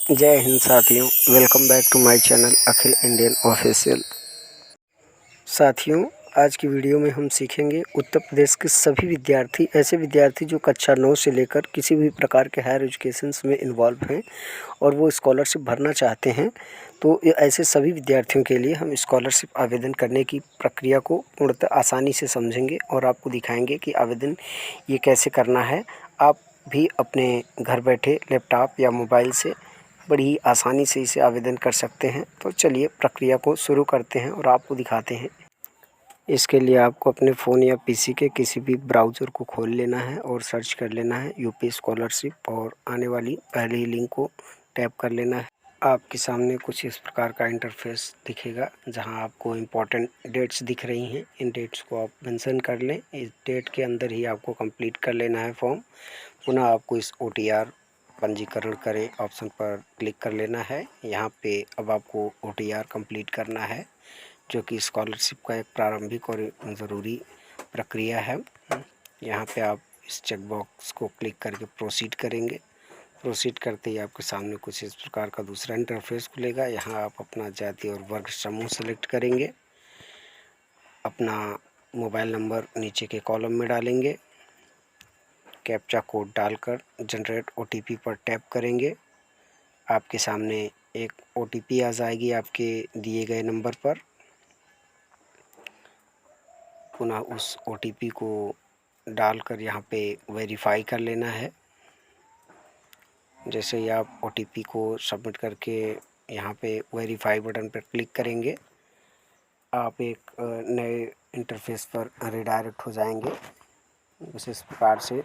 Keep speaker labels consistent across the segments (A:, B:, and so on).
A: जय हिंद साथियों, welcome back to my channel Akhil Indian official. साथियों, आज की वीडियो में हम सीखेंगे उत्तर प्रदेश के सभी विद्यार्थी, ऐसे विद्यार्थी जो कक्षा 9 से लेकर किसी भी प्रकार के हायर एजुकेशंस में इन्वॉल्व हैं और वो स्कॉलरशिप भरना चाहते हैं। तो ऐसे सभी विद्यार्थियों के लिए हम स्कॉलरशिप आवेदन करने की प्रक्रिया को पूर्णतः आसानी से समझेंगे और आपको दिखाएंगे कि आवेदन ये कैसे करना है। आप भी अपने घर बैठे लैपटॉप या मोबाइल से बड़ी ही आसानी से इसे आवेदन कर सकते हैं। तो चलिए प्रक्रिया को शुरू करते हैं और आपको दिखाते हैं। इसके लिए आपको अपने फ़ोन या पीसी के किसी भी ब्राउज़र को खोल लेना है और सर्च कर लेना है यूपी स्कॉलरशिप, और आने वाली पहली ही लिंक को टैप कर लेना है। आपके सामने कुछ इस प्रकार का इंटरफेस दिखेगा जहां आपको इम्पोर्टेंट डेट्स दिख रही हैं। इन डेट्स को आप मेंशन कर लें। इस डेट के अंदर ही आपको कंप्लीट कर लेना है फॉर्म। पुनः आपको इस OTR पंजीकरण करें ऑप्शन पर क्लिक कर लेना है। यहाँ पे अब आपको OTR कंप्लीट करना है, जो कि स्कॉलरशिप का एक प्रारंभिक और ज़रूरी प्रक्रिया है। यहाँ पे आप इस चेक बॉक्स को क्लिक करके प्रोसीड करेंगे। प्रोसीड करते ही आपके सामने कुछ इस प्रकार का दूसरा इंटरफेस खुलेगा। यहाँ आप अपना जाति और वर्ग समूह सेलेक्ट करेंगे। अपना मोबाइल नंबर नीचे के कॉलम में डालेंगे। कैप्चा कोड डालकर जनरेट OTP पर टैप करेंगे। आपके सामने एक OTP आ जाएगी आपके दिए गए नंबर पर। पुनः उस OTP को डालकर यहाँ पे वेरीफाई कर लेना है। जैसे ही आप OTP को सबमिट करके यहाँ पे वेरीफाई बटन पर क्लिक करेंगे, आप एक नए इंटरफेस पर रिडायरेक्ट हो जाएंगे। इस प्रकार से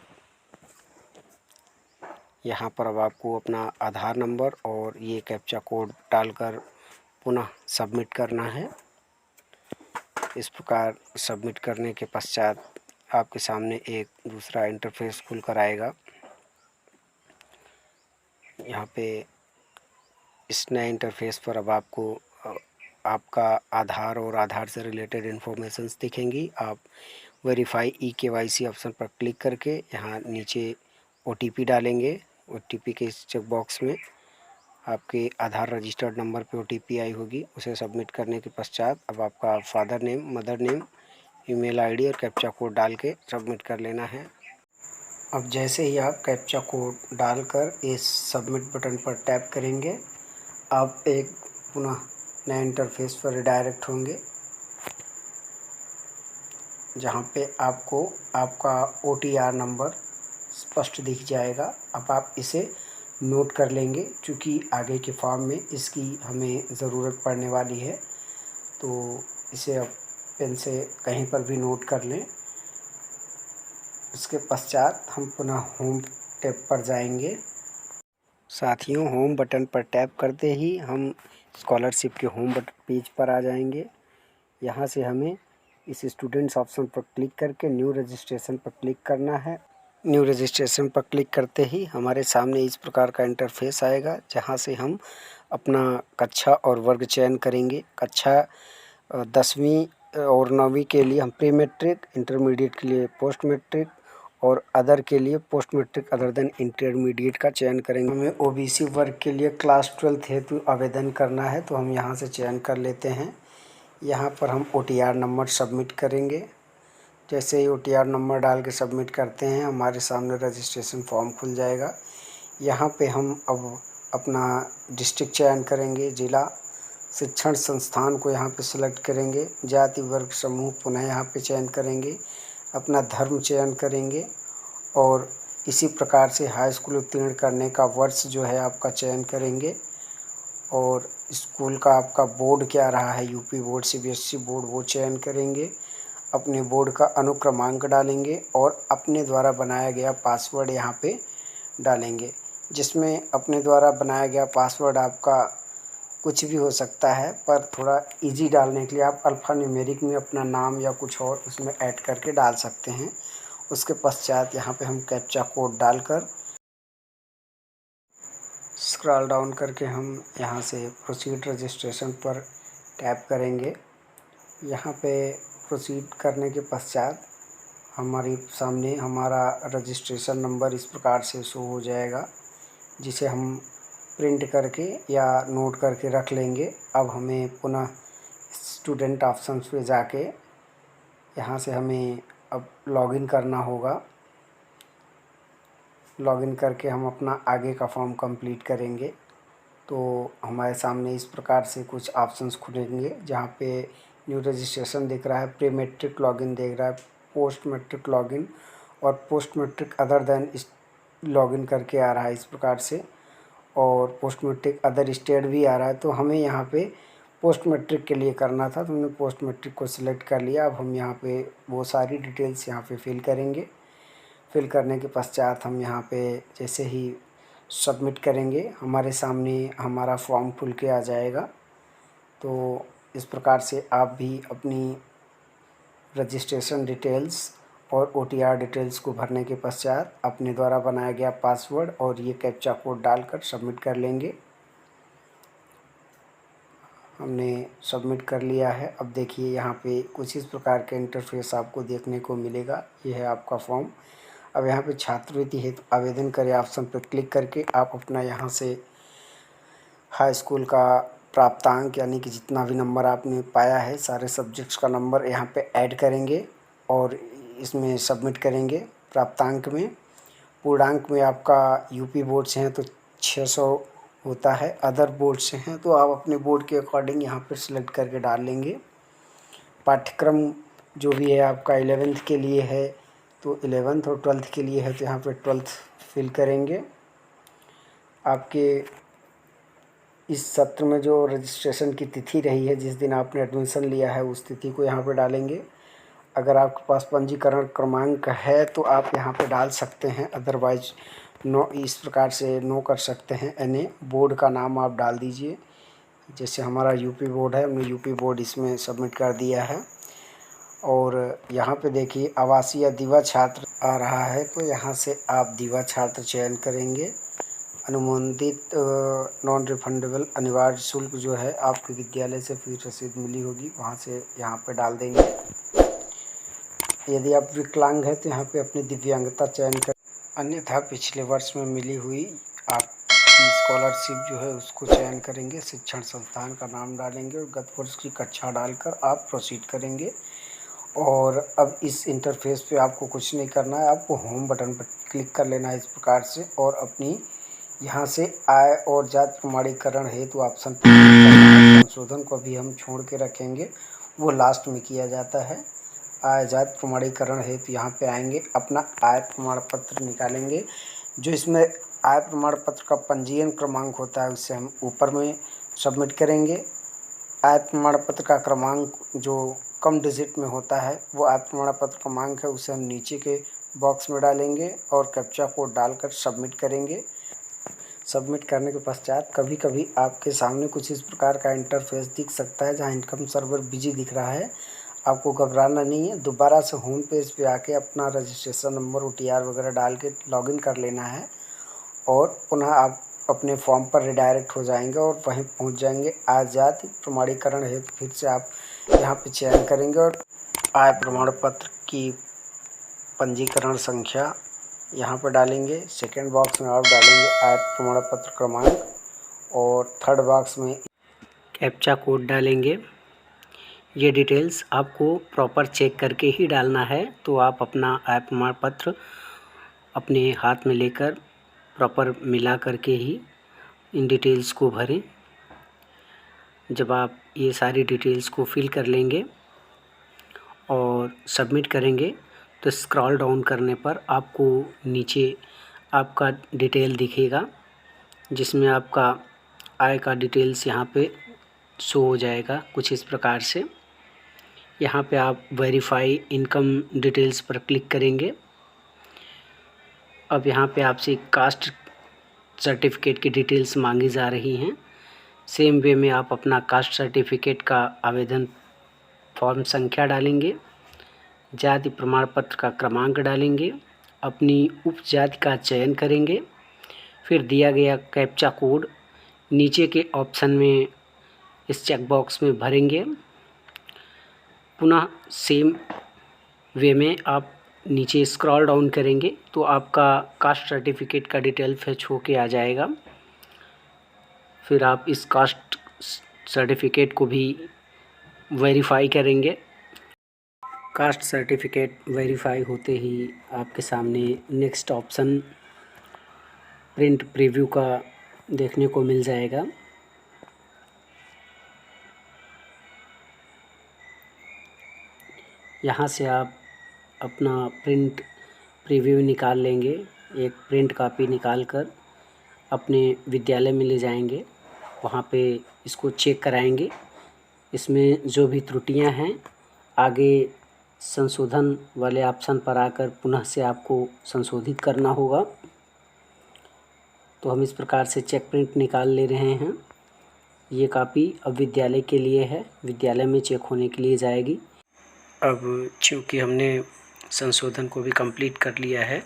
A: यहाँ पर अब आपको अपना आधार नंबर और ये कैप्चा कोड डालकर पुनः सबमिट करना है। इस प्रकार सबमिट करने के पश्चात आपके सामने एक दूसरा इंटरफेस खुल कर आएगा। यहाँ पे इस नए इंटरफेस पर अब आपको आपका आधार और आधार से रिलेटेड इन्फॉर्मेशंस दिखेंगी। आप वेरीफाई eKYC ऑप्शन पर क्लिक करके यहाँ नीचे OTP डालेंगे। OTP के इस चेक बॉक्स में आपके आधार रजिस्टर्ड नंबर पे OTP आई होगी। उसे सबमिट करने के पश्चात अब आपका father name, mother name, email ID और कैप्चा कोड डाल के सबमिट कर लेना है। अब जैसे ही आप कैप्चा कोड डालकर इस सबमिट बटन पर टैप करेंगे, आप एक पुनः नए इंटरफेस पर रिडायरेक्ट होंगे, जहां पे आपको आपका OTR नंबर स्पष्ट दिख जाएगा। अब आप इसे नोट कर लेंगे, क्योंकि आगे के फॉर्म में इसकी हमें ज़रूरत पड़ने वाली है। तो इसे अब पेन से कहीं पर भी नोट कर लें। इसके पश्चात हम पुनः होम टैब पर जाएंगे। साथियों, होम बटन पर टैप करते ही हम स्कॉलरशिप के होम बटन पेज पर आ जाएंगे। यहाँ से हमें इस स्टूडेंट्स ऑप्शन पर क्लिक करके न्यू रजिस्ट्रेशन पर क्लिक करना है। न्यू रजिस्ट्रेशन पर क्लिक करते ही हमारे सामने इस प्रकार का इंटरफेस आएगा, जहाँ से हम अपना कक्षा और वर्ग चयन करेंगे। कक्षा 10वीं और 9वीं के लिए हम प्री मैट्रिक, इंटरमीडिएट के लिए पोस्ट मैट्रिक और अदर के लिए post matric other than intermediate का चयन करेंगे। हमें OBC वर्ग के लिए क्लास 12 हेतु आवेदन करना है, तो हम यहाँ से चयन कर लेते हैं। यहाँ पर हम OTR नंबर सबमिट करेंगे। जैसे ही OTR नंबर डाल के सबमिट करते हैं, हमारे सामने रजिस्ट्रेशन फॉर्म खुल जाएगा। यहाँ पे हम अब अपना डिस्ट्रिक्ट चयन करेंगे, ज़िला, शिक्षण संस्थान को यहाँ पे सिलेक्ट करेंगे, जाति वर्ग समूह पुनः यहाँ पे चयन करेंगे, अपना धर्म चयन करेंगे और इसी प्रकार से हाई स्कूल उत्तीर्ण करने का वर्ष जो है आपका चयन करेंगे। और स्कूल का आपका बोर्ड क्या रहा है, यूपी बोर्ड, CBSE बोर्ड, वो चयन करेंगे। अपने बोर्ड का अनुक्रमांक डालेंगे और अपने द्वारा बनाया गया पासवर्ड यहाँ पे डालेंगे, जिसमें अपने द्वारा बनाया गया पासवर्ड आपका कुछ भी हो सकता है, पर थोड़ा इजी डालने के लिए आप अल्फ़ा न्यूमेरिक में अपना नाम या कुछ और उसमें ऐड करके डाल सकते हैं। उसके पश्चात यहाँ पे हम कैप्चा कोड डालकर स्क्रॉल डाउन करके हम यहाँ से प्रोसीड रजिस्ट्रेशन पर टैप करेंगे। यहाँ पे प्रोसीड करने के पश्चात हमारे सामने हमारा रजिस्ट्रेशन नंबर इस प्रकार से शो हो जाएगा, जिसे हम प्रिंट करके या नोट करके रख लेंगे। अब हमें पुनः स्टूडेंट ऑप्शंस पे जाके यहाँ से हमें अब लॉगिन करना होगा। लॉगिन करके हम अपना आगे का फॉर्म कंप्लीट करेंगे। तो हमारे सामने इस प्रकार से कुछ ऑप्शंस खुलेंगे, जहाँ पे न्यू रजिस्ट्रेशन दिख रहा है, प्री मैट्रिक लॉगिन दिख रहा है, पोस्ट मैट्रिक लॉगिन और post matric other than login करके आ रहा है इस प्रकार से, और पोस्ट मैट्रिक अदर स्टेट भी आ रहा है। तो हमें यहाँ पे पोस्ट मैट्रिक के लिए करना था, तो हमने पोस्ट मैट्रिक को सिलेक्ट कर लिया। अब हम यहाँ पे वो सारी डिटेल्स यहाँ पे फिल करेंगे। फिल करने के पश्चात हम यहाँ पे जैसे ही सबमिट करेंगे, हमारे सामने हमारा फॉर्म खुल के आ जाएगा। तो इस प्रकार से आप भी अपनी रजिस्ट्रेशन डिटेल्स और OTR डिटेल्स को भरने के पश्चात अपने द्वारा बनाया गया पासवर्ड और ये कैप्चा कोड डालकर सबमिट कर लेंगे। हमने सबमिट कर लिया है। अब देखिए यहाँ पे कुछ इस प्रकार का इंटरफेस आपको देखने को मिलेगा। ये है आपका फॉर्म। अब यहाँ पे छात्रवृत्ति हेतु आवेदन करें ऑप्शन पर क्लिक करके आप अपना यहाँ से हाई स्कूल का प्राप्तांक यानी कि जितना भी नंबर आपने पाया है सारे सब्जेक्ट्स का नंबर यहाँ पे ऐड करेंगे और इसमें सबमिट करेंगे। प्राप्तांक में पूर्णांक में आपका यूपी बोर्ड से हैं तो 600 होता है, अदर बोर्ड से हैं तो आप अपने बोर्ड के अकॉर्डिंग यहाँ पर सिलेक्ट करके डाल लेंगे। पाठ्यक्रम जो भी है आपका 11th के लिए है तो 11th और 12th के लिए है तो यहाँ पर 12th फिल करेंगे। आपके इस सत्र में जो रजिस्ट्रेशन की तिथि रही है, जिस दिन आपने एडमिशन लिया है उस तिथि को यहाँ पे डालेंगे। अगर आपके पास पंजीकरण क्रमांक है तो आप यहाँ पे डाल सकते हैं, अदरवाइज नो इस प्रकार से नो कर सकते हैं। NA बोर्ड का नाम आप डाल दीजिए। जैसे हमारा यूपी बोर्ड है, हमने यूपी बोर्ड इसमें सबमिट कर दिया है। और यहाँ पे देखिए आवासीय दिवा छात्र आ रहा है तो यहाँ से आप दिवा छात्र चयन करेंगे। अनुमोदित नॉन रिफंडेबल अनिवार्य शुल्क जो है आपके विद्यालय से फीस रसीद मिली होगी वहाँ से यहाँ पे डाल देंगे। यदि आप विकलांग हैं तो यहाँ पे अपनी दिव्यांगता चयन कर, अन्यथा पिछले वर्ष में मिली हुई आपकी स्कॉलरशिप जो है उसको चयन करेंगे। शिक्षण संस्थान का नाम डालेंगे और गत वर्ष की कक्षा डालकर आप प्रोसीड करेंगे। और अब इस इंटरफेस पे आपको कुछ नहीं करना है, आपको होम बटन पर क्लिक कर लेना है इस प्रकार से और अपनी यहाँ से आय और जाति प्रमाणीकरण हेतु ऑप्शन पर संशोधन को भी हम छोड़ के रखेंगे, वो लास्ट में किया जाता है। आय जाति प्रमाणीकरण हेतु यहाँ पे आएंगे, अपना आय प्रमाण पत्र निकालेंगे। जो इसमें आय प्रमाण पत्र का पंजीयन क्रमांक होता है उससे हम ऊपर में सबमिट करेंगे। आय प्रमाण पत्र का क्रमांक जो कम डिजिट में होता है वो आय प्रमाण पत्र क्रमांक है, उसे हम नीचे के बॉक्स में डालेंगे और कैप्चा कोड डालकर सबमिट करेंगे। सबमिट करने के पश्चात कभी कभी आपके सामने कुछ इस प्रकार का इंटरफेस दिख सकता है जहां इनकम सर्वर बिजी दिख रहा है। आपको घबराना नहीं है, दोबारा से होम पेज पे आके अपना रजिस्ट्रेशन नंबर OTR वगैरह डाल के लॉगिन कर लेना है और पुनः आप अपने फॉर्म पर रिडायरेक्ट हो जाएंगे और वहीं पहुंच जाएंगे। आजादी प्रमाणीकरण हेतु फिर से आप यहाँ पे चयन करेंगे और आय प्रमाण पत्र की पंजीकरण संख्या यहाँ पर डालेंगे। सेकेंड बॉक्स में आप डालेंगे आय प्रमाण पत्र क्रमांक और थर्ड बॉक्स में कैप्चा कोड डालेंगे। ये डिटेल्स आपको प्रॉपर चेक करके ही डालना है, तो आप अपना आय प्रमाण पत्र अपने हाथ में लेकर प्रॉपर मिला करके ही इन डिटेल्स को भरें। जब आप ये सारी डिटेल्स को फिल कर लेंगे और सबमिट करेंगे तो स्क्रॉल डाउन करने पर आपको नीचे आपका डिटेल दिखेगा, जिसमें आपका आय का डिटेल्स यहाँ पे शो हो जाएगा कुछ इस प्रकार से। यहाँ पे आप वेरीफाई इनकम डिटेल्स पर क्लिक करेंगे। अब यहाँ पे आपसे कास्ट सर्टिफिकेट की डिटेल्स मांगी जा रही हैं। सेम वे में आप अपना कास्ट सर्टिफिकेट का आवेदन फॉर्म संख्या डालेंगे, जाति प्रमाण पत्र का क्रमांक डालेंगे, अपनी उपजाति का चयन करेंगे, फिर दिया गया कैप्चा कोड नीचे के ऑप्शन में इस चेक बॉक्स में भरेंगे। पुनः सेम वे में आप नीचे स्क्रॉल डाउन करेंगे तो आपका कास्ट सर्टिफिकेट का डिटेल फेच होके आ जाएगा। फिर आप इस कास्ट सर्टिफिकेट को भी वेरीफाई करेंगे। कास्ट सर्टिफिकेट वेरीफाई होते ही आपके सामने नेक्स्ट ऑप्शन प्रिंट प्रीव्यू का देखने को मिल जाएगा। यहाँ से आप अपना प्रिंट प्रीव्यू निकाल लेंगे। एक प्रिंट कॉपी निकाल कर अपने विद्यालय में ले जाएंगे, वहाँ पे इसको चेक कराएंगे। इसमें जो भी त्रुटियां हैं आगे संशोधन वाले ऑप्शन पर आकर पुनः से आपको संशोधित करना होगा। तो हम इस प्रकार से चेक प्रिंट निकाल ले रहे हैं। ये कॉपी अब विद्यालय के लिए है, विद्यालय में चेक होने के लिए जाएगी। अब चूँकि हमने संशोधन को भी कंप्लीट कर लिया है,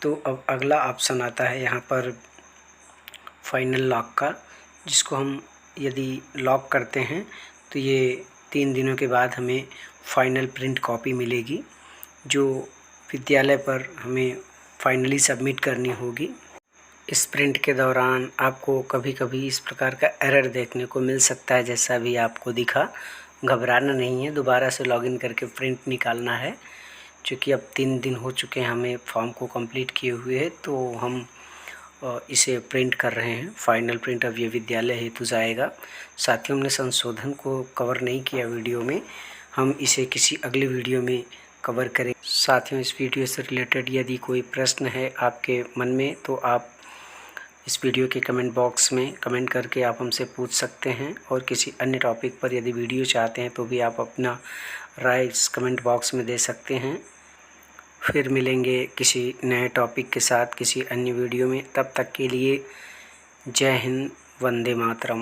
A: तो अब अगला ऑप्शन आता है यहाँ पर फाइनल लॉक का, जिसको हम यदि लॉक करते हैं तो ये 3 दिनों के बाद हमें फाइनल प्रिंट कॉपी मिलेगी, जो विद्यालय पर हमें फाइनली सबमिट करनी होगी। इस प्रिंट के दौरान आपको कभी कभी इस प्रकार का एरर देखने को मिल सकता है, जैसा भी आपको दिखा। घबराना नहीं है, दोबारा से लॉगिन करके प्रिंट निकालना है। क्योंकि अब 3 दिन हो चुके हैं हमें फॉर्म को कंप्लीट किए हुए, तो हम इसे प्रिंट कर रहे हैं। फाइनल प्रिंट अब ये विद्यालय हेतु जाएगा। साथियों, हमने संशोधन को कवर नहीं किया वीडियो में, हम इसे किसी अगले वीडियो में कवर करें। साथियों, इस वीडियो से रिलेटेड यदि कोई प्रश्न है आपके मन में, तो आप इस वीडियो के कमेंट बॉक्स में कमेंट करके आप हमसे पूछ सकते हैं। और किसी अन्य टॉपिक पर यदि वीडियो चाहते हैं तो भी आप अपना राय इस कमेंट बॉक्स में दे सकते हैं। फिर मिलेंगे किसी नए टॉपिक के साथ किसी अन्य वीडियो में। तब तक के लिए जय हिंद, वंदे मातरम।